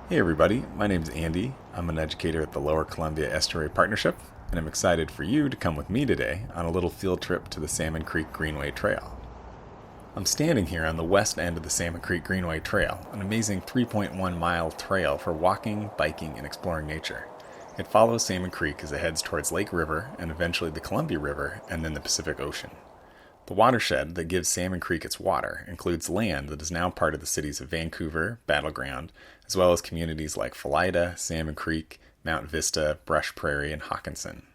Hey everybody, my name's Andy. I'm an educator at the Lower Columbia Estuary Partnership, and I'm excited for you to come with me today on a little field trip to the Salmon Creek Greenway Trail. I'm standing here on the west end of the Salmon Creek Greenway Trail, an amazing 3.1 mile trail for walking, biking, and exploring nature. It follows Salmon Creek as it heads towards Lake River and eventually the Columbia River and then the Pacific Ocean. The watershed that gives Salmon Creek its water includes land that is now part of the cities of Vancouver, Battleground, as well as communities like Philida, Salmon Creek, Mount Vista, Brush Prairie, and Hawkinson.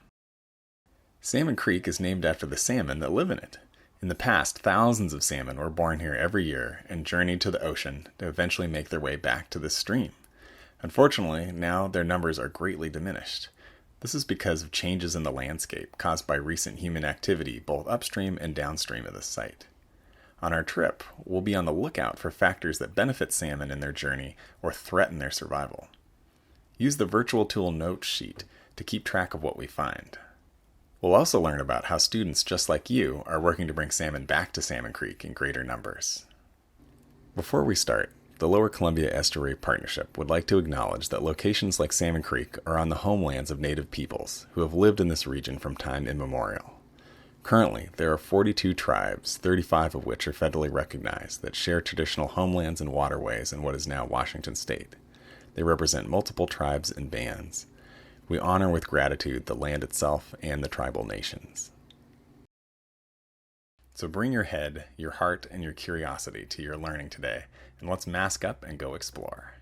Salmon Creek is named after the salmon that live in it. In the past, thousands of salmon were born here every year and journeyed to the ocean to eventually make their way back to this stream. Unfortunately, now their numbers are greatly diminished. This is because of changes in the landscape caused by recent human activity both upstream and downstream of this site. On our trip, we'll be on the lookout for factors that benefit salmon in their journey or threaten their survival. Use the virtual tool note sheet to keep track of what we find. We'll also learn about how students just like you are working to bring salmon back to Salmon Creek in greater numbers. Before we start, the Lower Columbia Estuary Partnership would like to acknowledge that locations like Salmon Creek are on the homelands of Native peoples who have lived in this region from time immemorial. Currently, there are 42 tribes, 35 of which are federally recognized, that share traditional homelands and waterways in what is now Washington State. They represent multiple tribes and bands. We honor with gratitude the land itself and the tribal nations. So bring your head, your heart, and your curiosity to your learning today, and let's mask up and go explore.